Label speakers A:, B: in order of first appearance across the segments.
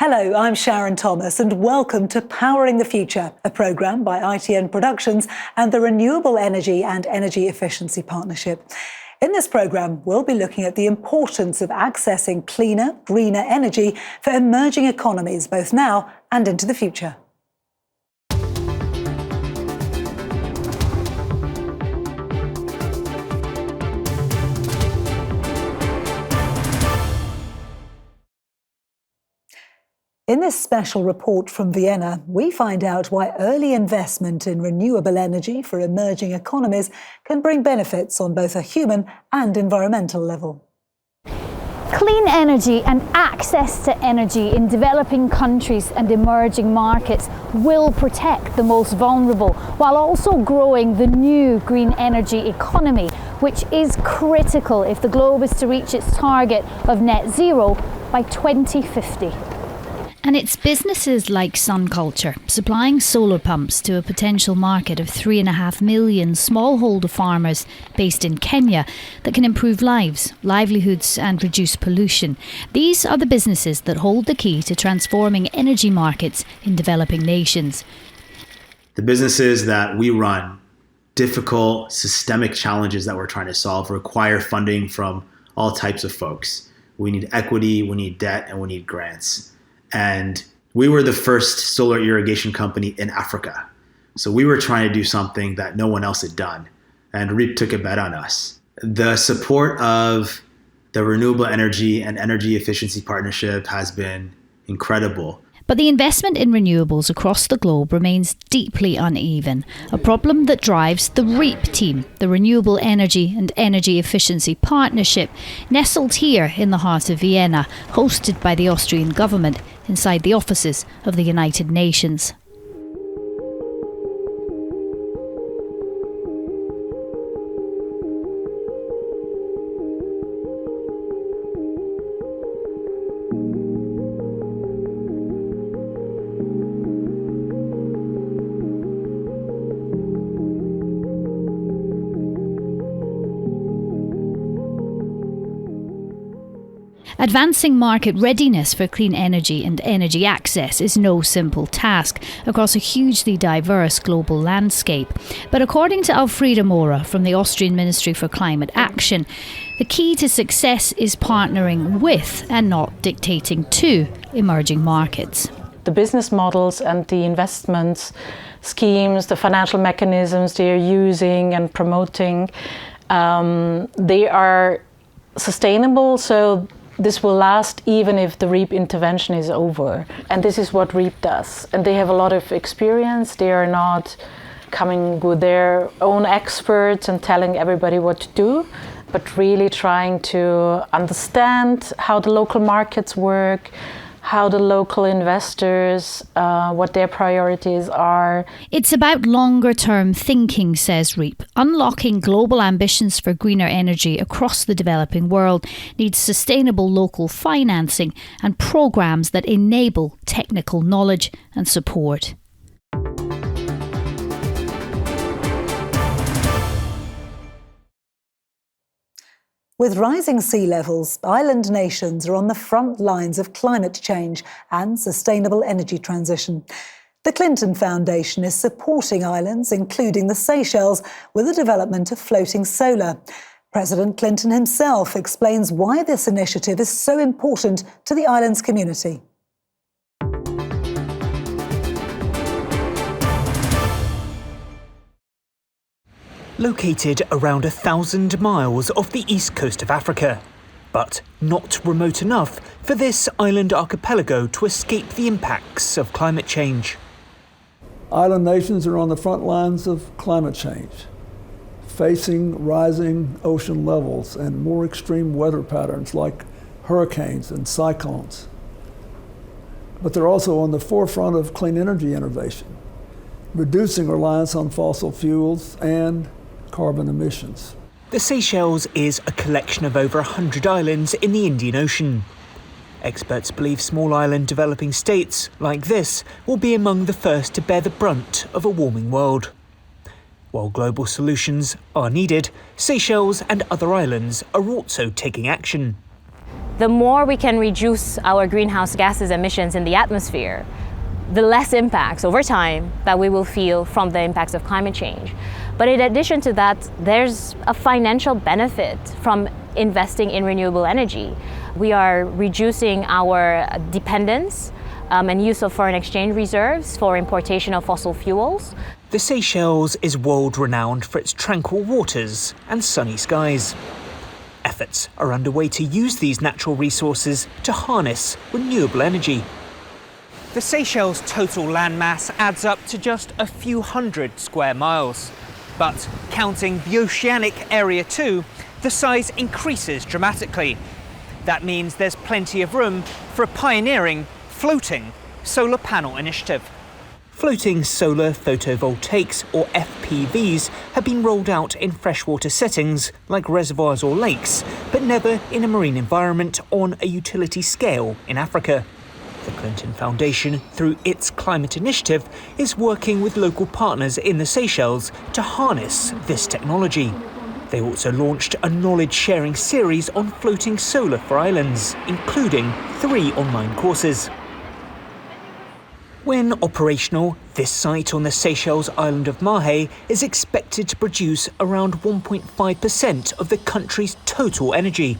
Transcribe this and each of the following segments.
A: Hello, I'm Sharon Thomas and welcome to Powering the Future, a programme by ITN Productions and the Renewable Energy and Energy Efficiency Partnership. In this programme, we'll be looking at the importance of accessing cleaner, greener energy for emerging economies, both now and into the future. In this special report from Vienna, we find out why early investment in renewable energy for emerging economies can bring benefits on both a human and environmental level.
B: Clean energy and access to energy in developing countries and emerging markets will protect the most vulnerable, while also growing the new green energy economy, which is critical if the globe is to reach its target of net zero by 2050.
C: And it's businesses like Sunculture, supplying solar pumps to a potential market of 3.5 million smallholder farmers based in Kenya, that can improve lives, livelihoods and reduce pollution. These are the businesses that hold the key to transforming energy markets in developing nations.
D: The businesses that we run, difficult systemic challenges that we're trying to solve, require funding from all types of folks. We need equity, we need debt, and we need grants. And we were the first solar irrigation company in Africa. So we were trying to do something that no one else had done. And REEEP took a bet on us. The support of the Renewable Energy and Energy Efficiency Partnership has been incredible.
C: But the investment in renewables across the globe remains deeply uneven, a problem that drives the REEEP team, the Renewable Energy and Energy Efficiency Partnership, nestled here in the heart of Vienna, hosted by the Austrian government inside the offices of the United Nations. Advancing market readiness for clean energy and energy access is no simple task across a hugely diverse global landscape. But according to Elfriede Mora from the Austrian Ministry for Climate Action, the key to success is partnering with and not dictating to emerging markets.
E: The business models and the investment schemes, the financial mechanisms they are using and promoting, they are sustainable, so this will last even if the REEEP intervention is over. And this is what REEEP does. And they have a lot of experience. They are not coming with their own experts and telling everybody what to do, but really trying to understand how the local markets work, how the local investors, what their priorities are.
C: It's about longer-term thinking, says REEEP. Unlocking global ambitions for greener energy across the developing world needs sustainable local financing and programmes that enable technical knowledge and support.
A: With rising sea levels, island nations are on the front lines of climate change and sustainable energy transition. The Clinton Foundation is supporting islands, including the Seychelles, with the development of floating solar. President Clinton himself explains why this initiative is so important to the island's community.
F: Located around 1,000 miles off the east coast of Africa, but not remote enough for this island archipelago to escape the impacts of climate change.
G: Island nations are on the front lines of climate change, facing rising ocean levels and more extreme weather patterns like hurricanes and cyclones. But they're also on the forefront of clean energy innovation, reducing reliance on fossil fuels and carbon emissions.
F: The Seychelles is a collection of over 100 islands in the Indian Ocean. Experts believe small island developing states like this will be among the first to bear the brunt of a warming world. While global solutions are needed, Seychelles and other islands are also taking action.
H: The more we can reduce our greenhouse gases emissions in the atmosphere, the less impacts over time that we will feel from the impacts of climate change. But in addition to that, there's a financial benefit from investing in renewable energy. We are reducing our dependence and use of foreign exchange reserves for importation of fossil fuels.
F: The Seychelles is world-renowned for its tranquil waters and sunny skies. Efforts are underway to use these natural resources to harness renewable energy. The Seychelles' total landmass adds up to just a few hundred square miles. But counting the oceanic area too, the size increases dramatically. That means there's plenty of room for a pioneering floating solar panel initiative. Floating solar photovoltaics, or FPVs, have been rolled out in freshwater settings like reservoirs or lakes, but never in a marine environment on a utility scale in Africa. The Clinton Foundation, through its climate initiative, is working with local partners in the Seychelles to harness this technology. They also launched a knowledge-sharing series on floating solar for islands, including 3 online courses. When operational, this site on the Seychelles island of Mahé is expected to produce around 1.5% of the country's total energy.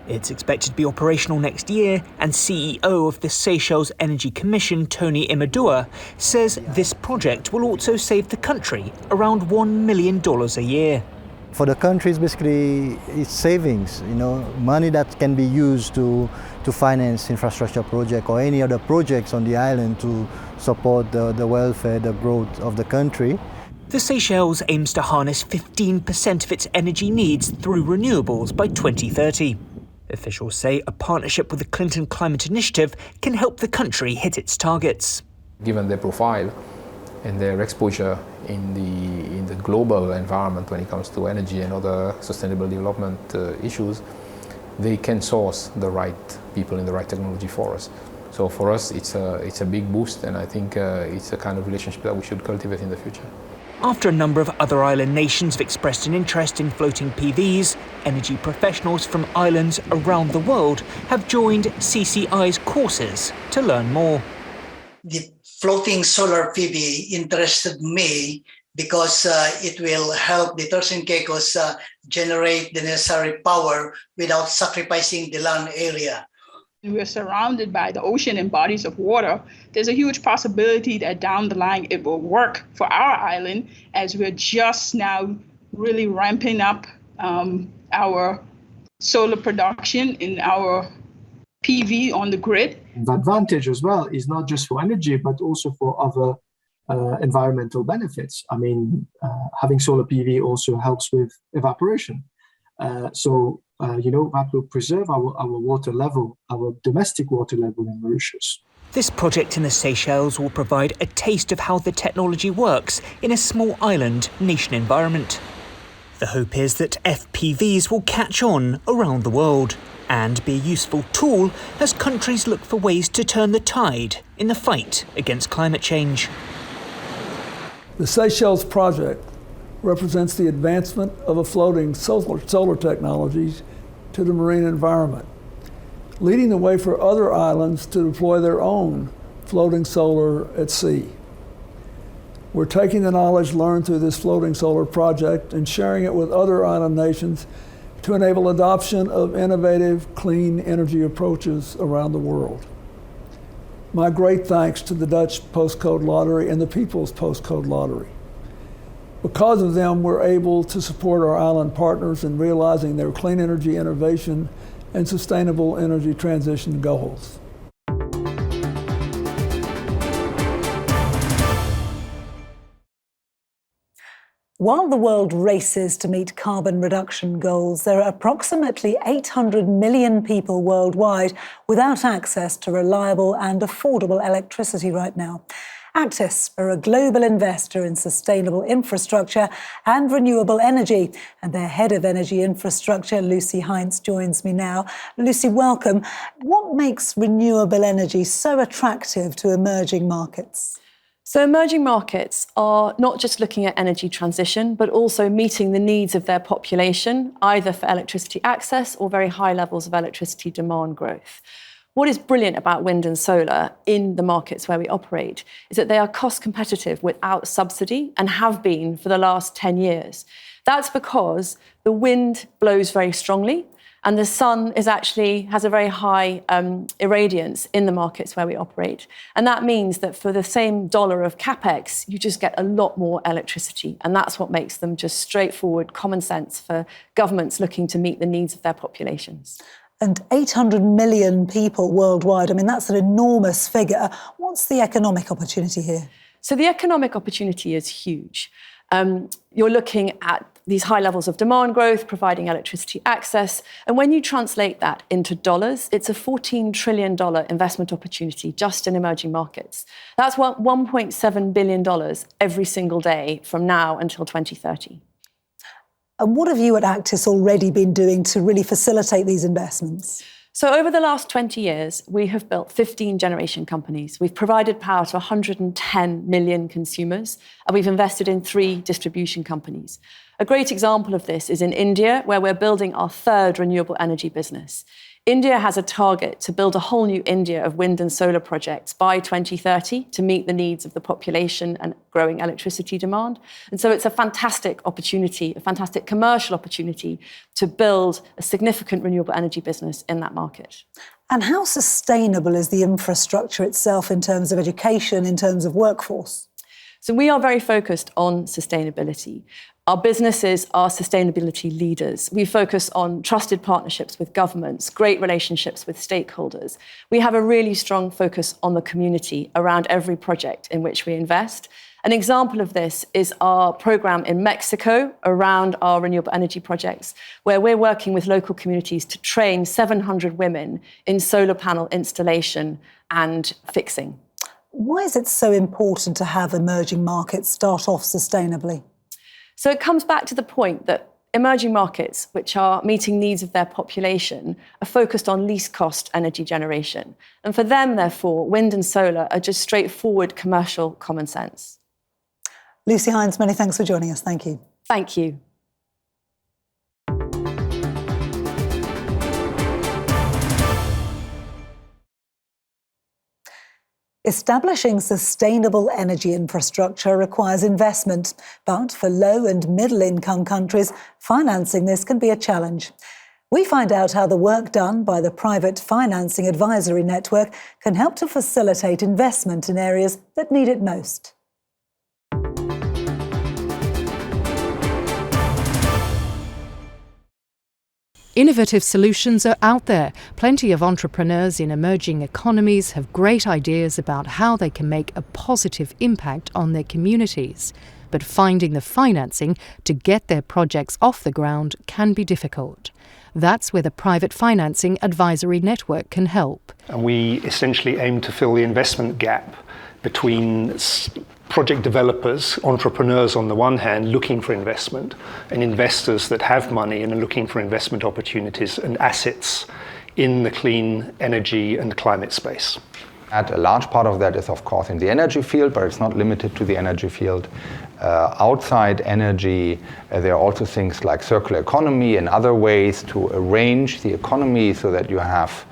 F: It's expected to be operational next year, and CEO of the Seychelles Energy Commission, Tony Imadua, says this project will also save the country around $1 million a year.
I: For the country, it's savings, money that can be used to finance infrastructure project or any other projects on the island to support the welfare, the growth of the country.
F: The Seychelles aims to harness 15% of its energy needs through renewables by 2030. Officials say a partnership with the Clinton Climate Initiative can help the country hit its targets.
J: Given their profile and their exposure in the global environment when it comes to energy and other sustainable development issues, they can source the right people and the right technology for us. So for us, it's a big boost, and I think it's a kind of relationship that we should cultivate in the future.
F: After a number of other island nations have expressed an interest in floating PVs, energy professionals from islands around the world have joined CCI's courses to learn more.
K: The floating solar PV interested me because it will help the Turks and Caicos generate the necessary power without sacrificing the land area.
L: We're surrounded by the ocean and bodies of water. There's a huge possibility that down the line it will work for our island, as we're just now really ramping up our solar production in our PV on the grid.
M: The advantage as well is not just for energy, but also for other environmental benefits. I mean, having solar PV also helps with evaporation. That will preserve our water level, our domestic water level in Mauritius.
F: This project in the Seychelles will provide a taste of how the technology works in a small island nation environment. The hope is that FPVs will catch on around the world and be a useful tool as countries look for ways to turn the tide in the fight against climate change.
G: The Seychelles project represents the advancement of a floating solar technologies to the marine environment, leading the way for other islands to deploy their own floating solar at sea. We're taking the knowledge learned through this floating solar project and sharing it with other island nations to enable adoption of innovative, clean energy approaches around the world. My great thanks to the Dutch Postcode Lottery and the People's Postcode Lottery. Because of them, we're able to support our island partners in realizing their clean energy innovation and sustainable energy transition goals.
A: While the world races to meet carbon reduction goals, there are approximately 800 million people worldwide without access to reliable and affordable electricity right now. Actis are a global investor in sustainable infrastructure and renewable energy, and their head of energy infrastructure, Lucy Heinz, joins me now. Lucy, welcome. What makes renewable energy so attractive to emerging markets?
N: So emerging markets are not just looking at energy transition, but also meeting the needs of their population, either for electricity access or very high levels of electricity demand growth. What is brilliant about wind and solar in the markets where we operate is that they are cost competitive without subsidy and have been for the last 10 years. That's because the wind blows very strongly and the sun has a very high irradiance in the markets where we operate. And that means that for the same dollar of capex, you just get a lot more electricity. And that's what makes them just straightforward common sense for governments looking to meet the needs of their populations.
A: And 800 million people worldwide, I mean, that's an enormous figure. What's the economic opportunity here?
N: So the economic opportunity is huge. You're looking at these high levels of demand growth, providing electricity access. And when you translate that into dollars, it's a $14 trillion investment opportunity just in emerging markets. That's $1.7 billion every single day from now until 2030.
A: And what have you at Actis already been doing to really facilitate these investments?
N: So over the last 20 years, we have built 15 generation companies. We've provided power to 110 million consumers, and we've invested in 3 distribution companies. A great example of this is in India, where we're building our 3rd renewable energy business. India has a target to build a whole new India of wind and solar projects by 2030 to meet the needs of the population and growing electricity demand. And so it's a fantastic opportunity, a fantastic commercial opportunity to build a significant renewable energy business in that market.
A: And how sustainable is the infrastructure itself in terms of education, in terms of workforce?
N: So we are very focused on sustainability. Our businesses are sustainability leaders. We focus on trusted partnerships with governments, great relationships with stakeholders. We have a really strong focus on the community around every project in which we invest. An example of this is our program in Mexico around our renewable energy projects, where we're working with local communities to train 700 women in solar panel installation and fixing.
A: Why is it so important to have emerging markets start off sustainably?
N: So it comes back to the point that emerging markets, which are meeting needs of their population, are focused on least cost energy generation. And for them, therefore, wind and solar are just straightforward commercial common sense.
A: Lucy Hines, many thanks for joining us. Thank you.
N: Thank you.
A: Establishing sustainable energy infrastructure requires investment, but for low and middle income countries, financing this can be a challenge. We find out how the work done by the Private Financing Advisory Network can help to facilitate investment in areas that need it most.
O: Innovative solutions are out there. Plenty of entrepreneurs in emerging economies have great ideas about how they can make a positive impact on their communities. But finding the financing to get their projects off the ground can be difficult. That's where the Private Financing Advisory Network can help.
P: And we essentially aim to fill the investment gap between project developers, entrepreneurs on the one hand looking for investment, and investors that have money and are looking for investment opportunities and assets in the clean energy and climate space.
Q: A large part of that is of course in the energy field, but it's not limited to the energy field. Outside energy, there are also things like circular economy and other ways to arrange the economy so that you have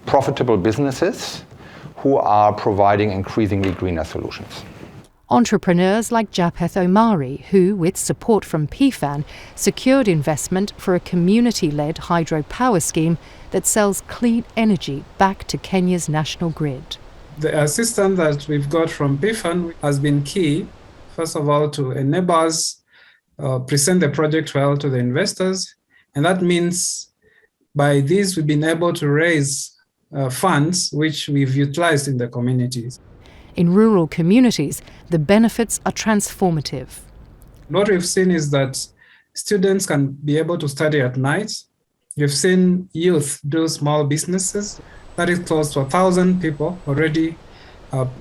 Q: profitable businesses who are providing increasingly greener solutions.
O: Entrepreneurs like Japeth Omari, who, with support from PFAN, secured investment for a community-led hydropower scheme that sells clean energy back to Kenya's national grid.
R: The assistance that we've got from PFAN has been key, first of all, to enable us present the project well to the investors. And that means by this, we've been able to raise funds which we've utilized in the communities.
O: In rural communities, the benefits are transformative.
R: What we've seen is that students can be able to study at night. We've seen youth do small businesses. That is close to 1,000 people already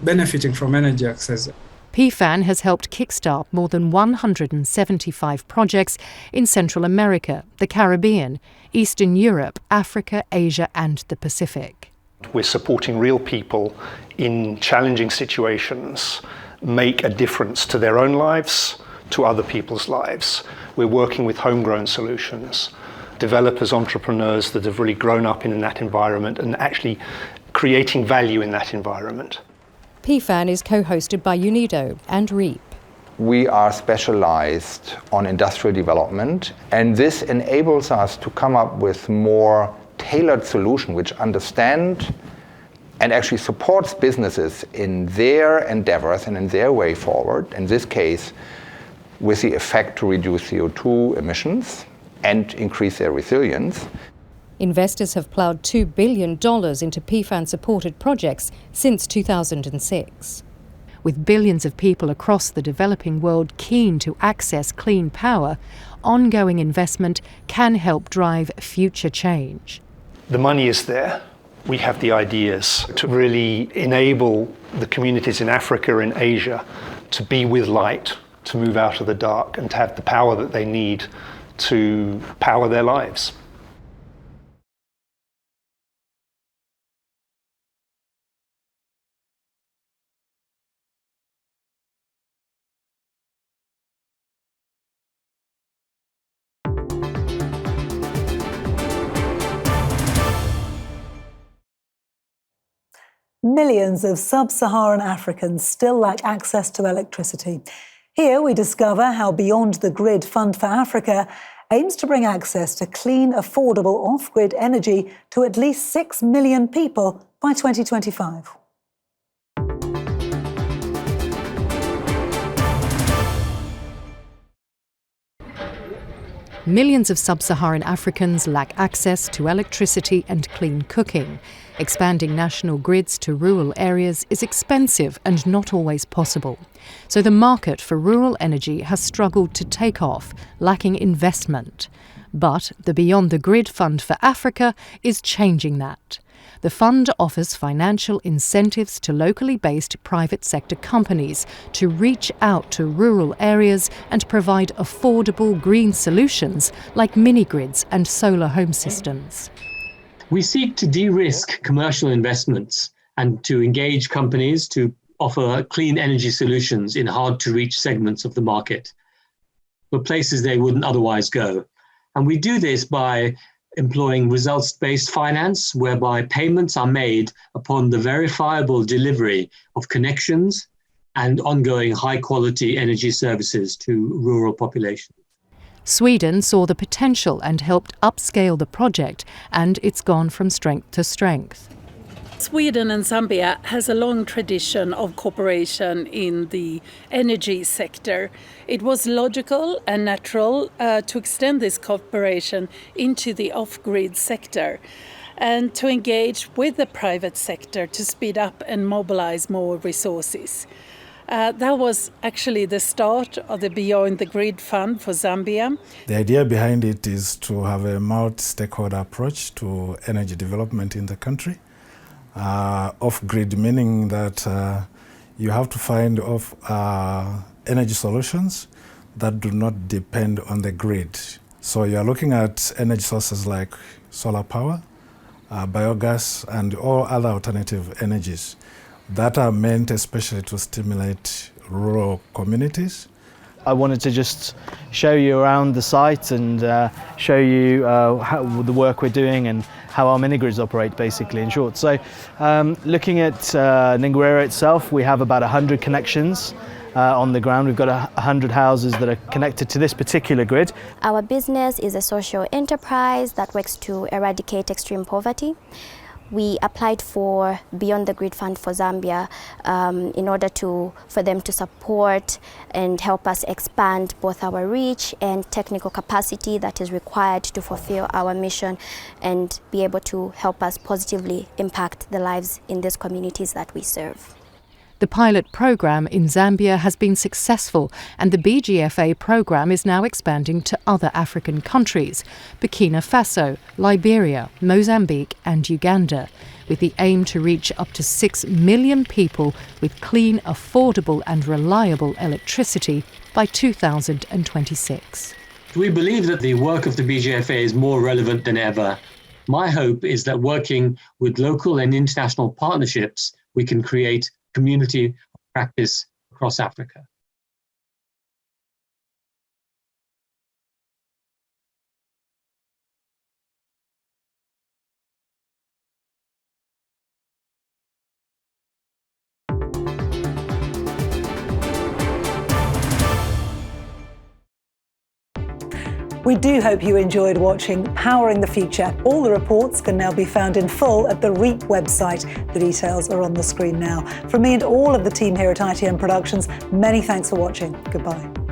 R: benefiting from energy access.
O: PFAN has helped kickstart more than 175 projects in Central America, the Caribbean, Eastern Europe, Africa, Asia and the Pacific.
P: We're supporting real people in challenging situations make a difference to their own lives, to other people's lives. We're working with homegrown solutions, developers, entrepreneurs that have really grown up in that environment and actually creating value in that environment.
O: PFAN is co-hosted by UNIDO and REEEP.
Q: We are specialized on industrial development, and this enables us to come up with more tailored solutions which understand and actually supports businesses in their endeavors and in their way forward, in this case with the effect to reduce CO2 emissions and increase their resilience.
O: Investors have ploughed $2 billion into PFAN-supported projects since 2006. With billions of people across the developing world keen to access clean power, ongoing investment can help drive future change.
P: The money is there. We have the ideas to really enable the communities in Africa and Asia to be with light, to move out of the dark, and to have the power that they need to power their lives.
A: Millions of sub-Saharan Africans still lack access to electricity. Here we discover how Beyond the Grid Fund for Africa aims to bring access to clean, affordable off-grid energy to at least 6 million people by 2025.
O: Millions of sub-Saharan Africans lack access to electricity and clean cooking. Expanding national grids to rural areas is expensive and not always possible. So the market for rural energy has struggled to take off, lacking investment. But the Beyond the Grid Fund for Africa is changing that. The fund offers financial incentives to locally based private sector companies to reach out to rural areas and provide affordable green solutions like mini-grids and solar home systems.
S: We seek to de-risk commercial investments and to engage companies to offer clean energy solutions in hard-to-reach segments of the market, for places they wouldn't otherwise go. And we do this by employing results-based finance, whereby payments are made upon the verifiable delivery of connections and ongoing high-quality energy services to rural populations.
O: Sweden saw the potential and helped upscale the project, and it's gone from strength to strength.
T: Sweden and Zambia has a long tradition of cooperation in the energy sector. It was logical and natural to extend this cooperation into the off-grid sector and to engage with the private sector to speed up and mobilize more resources. That was actually the start of the Beyond the Grid Fund for Zambia.
U: The idea behind it is to have a multi-stakeholder approach to energy development in the country. Off-grid meaning that you have to find energy solutions that do not depend on the grid. So you are looking at energy sources like solar power, biogas, and all other alternative energies that are meant especially to stimulate rural communities.
V: I wanted to just show you around the site and show you how the work we're doing and how our mini-grids operate, basically, in short. So looking at Ninguera itself, we have about 100 connections on the ground. We've got 100 houses that are connected to this particular grid.
W: Our business is a social enterprise that works to eradicate extreme poverty. We applied for Beyond the Grid Fund for Zambia in order for them to support and help us expand both our reach and technical capacity that is required to fulfill our mission and be able to help us positively impact the lives in these communities that we serve.
O: The pilot program in Zambia has been successful, and the BGFA program is now expanding to other African countries, Burkina Faso, Liberia, Mozambique and Uganda, with the aim to reach up to 6 million people with clean, affordable and reliable electricity by 2026.
S: We believe that the work of the BGFA is more relevant than ever. My hope is that working with local and international partnerships, we can create community practice across Africa.
A: We do hope you enjoyed watching Powering the Future. All the reports can now be found in full at the REEEP website. The details are on the screen now. From me and all of the team here at ITN Productions, many thanks for watching. Goodbye.